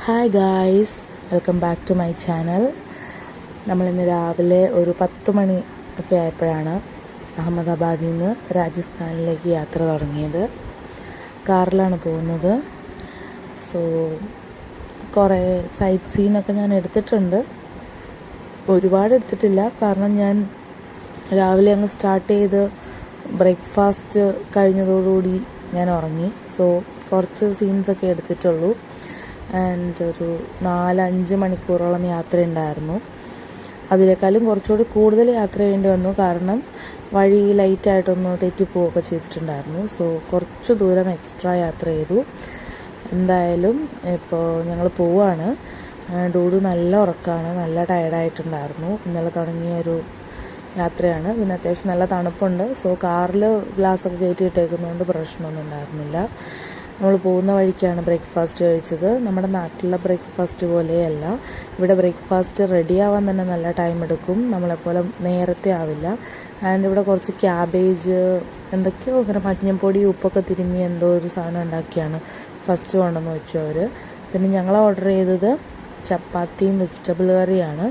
Hi guys, welcome back to my channel. നമ്മളിന്ന് രാവിലെ ഒരു 10 മണി ഒക്കെ ആയപ്പോഴാണ് അഹമ്മദാബാദിൽ നിന്ന് രാജസ്ഥാനിലേക്ക് യാത്ര തുടങ്ങിയത്. കാറിലാണ് പോകുന്നത്. സോ കുറേ സൈറ്റ് സീനൊക്കെ ഞാൻ എടുത്തിട്ടുണ്ട്. ഒരുപാട് എടുത്തിട്ടില്ല, കാരണം ഞാൻ രാവിലെ അങ്ങ് സ്റ്റാർട്ട് ചെയ്ത് ബ്രേക്ക്ഫാസ്റ്റ് കഴിഞ്ഞതോടുകൂടി ഞാൻ ഉറങ്ങി. സോ കുറച്ച് സീൻസൊക്കെ എടുത്തിട്ടുള്ളൂ. ആൻഡ് ഒരു 4-5 മണിക്കൂറോളം യാത്രയുണ്ടായിരുന്നു. അതിനേക്കാളും കുറച്ചുകൂടി കൂടുതൽ യാത്ര ചെയ്യേണ്ടി വന്നു, കാരണം വഴി ലൈറ്റായിട്ടൊന്ന് തെറ്റിപ്പോവുകയൊക്കെ ചെയ്തിട്ടുണ്ടായിരുന്നു. സോ കുറച്ച് ദൂരം എക്സ്ട്രാ യാത്ര ചെയ്തു. എന്തായാലും ഇപ്പോൾ ഞങ്ങൾ പോവുകയാണ്. ഡൂഡു നല്ല ഉറക്കമാണ്, നല്ല ടയർഡായിട്ടുണ്ടായിരുന്നു. ഇന്നലെ തുടങ്ങിയ ഒരു യാത്രയാണ്. പിന്നെ അത്യാവശ്യം നല്ല തണുപ്പുണ്ട്. സോ കാറിൽ ഗ്ലാസ്സൊക്കെ കയറ്റിയിട്ടേക്കുന്നതുകൊണ്ട് പ്രശ്നമൊന്നും ഉണ്ടായിരുന്നില്ല. നമ്മൾ പോകുന്ന വഴിക്കാണ് ബ്രേക്ക്ഫാസ്റ്റ് കഴിച്ചത്. നമ്മുടെ നാട്ടിലെ ബ്രേക്ക്ഫാസ്റ്റ് പോലെയല്ല. ഇവിടെ ബ്രേക്ക്ഫാസ്റ്റ് റെഡിയാവാൻ തന്നെ നല്ല ടൈം എടുക്കും, നമ്മളെപ്പോലെ നേരത്തെ ആവില്ല. ആൻഡ് ഇവിടെ കുറച്ച് ക്യാബേജ് എന്തൊക്കെയോ ഇങ്ങനെ മഞ്ഞൾപ്പൊടി ഉപ്പൊക്കെ തിരുമ്മി എന്തോ ഒരു സാധനം ഉണ്ടാക്കിയാണ് ഫസ്റ്റ് കൊണ്ടുവന്ന് വെച്ചു അവർ. പിന്നെ ഞങ്ങൾ ഓർഡർ ചെയ്തത് ചപ്പാത്തിയും വെജിറ്റബിൾ കറിയാണ്.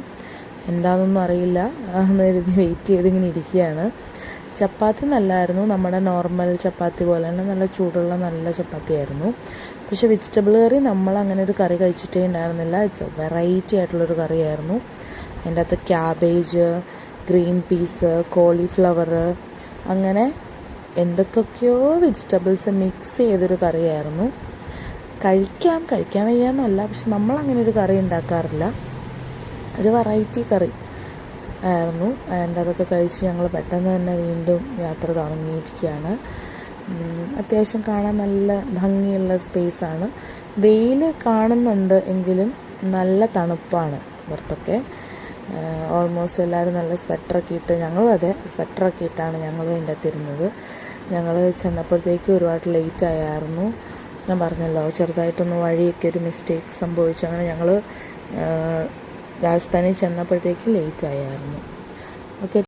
എന്താണെന്നൊന്നും അറിയില്ല എന്ന് കരുതി വെയിറ്റ് ചെയ്തിങ്ങനെ ഇരിക്കുകയാണ്. ചപ്പാത്തി നല്ലതായിരുന്നു, നമ്മുടെ നോർമൽ ചപ്പാത്തി പോലെ തന്നെ നല്ല ചൂടുള്ള നല്ല ചപ്പാത്തി ആയിരുന്നു. പക്ഷേ വെജിറ്റബിൾ കറി നമ്മൾ അങ്ങനെ ഒരു കറി കഴിച്ചിട്ടേ ഉണ്ടായിരുന്നില്ല. ഇറ്റ്സ് വെറൈറ്റി ആയിട്ടുള്ളൊരു കറിയായിരുന്നു. അതിൻ്റെ അകത്ത് ക്യാബേജ്, ഗ്രീൻ പീസ്, കോളിഫ്ലവർ, അങ്ങനെ എന്തൊക്കെയൊക്കെയോ വെജിറ്റബിൾസ് മിക്സ് ചെയ്തൊരു കറിയായിരുന്നു. കഴിക്കാൻ വയ്യാന്നല്ല, പക്ഷെ നമ്മളങ്ങനെ ഒരു കറി ഉണ്ടാക്കാറില്ല. ഒരു വെറൈറ്റി കറി ആയിരുന്നു. ആൻഡ് അതൊക്കെ കഴിച്ച് ഞങ്ങൾ പെട്ടെന്ന് തന്നെ വീണ്ടും യാത്ര തുടങ്ങിയിരിക്കുകയാണ്. അത്യാവശ്യം കാണാൻ നല്ല ഭംഗിയുള്ള സ്പേസാണ്. വെയിൽ കാണുന്നുണ്ട് എങ്കിലും നല്ല തണുപ്പാണ് പുറത്തൊക്കെ. ഓൾമോസ്റ്റ് എല്ലാവരും നല്ല സ്വെറ്ററൊക്കെ ഇട്ട്, ഞങ്ങളും അതെ സ്വെറ്ററൊക്കെ ഇട്ടാണ് ഞങ്ങളും അതിൻ്റെ അകത്തിരുന്നത്. ഞങ്ങൾ ചെന്നപ്പോഴത്തേക്ക് ഒരുപാട് ലേറ്റ് ആയിരുന്നു. ഞാൻ പറഞ്ഞല്ലോ, ചെറുതായിട്ടൊന്ന് വഴിയൊക്കെ ഒരു മിസ്റ്റേക്ക് സംഭവിച്ചു. അങ്ങനെ ഞങ്ങൾ രാജസ്ഥാനിൽ ചെന്നപ്പോഴത്തേക്ക് ലേറ്റ് ആയിരുന്നു. ഓക്കെ.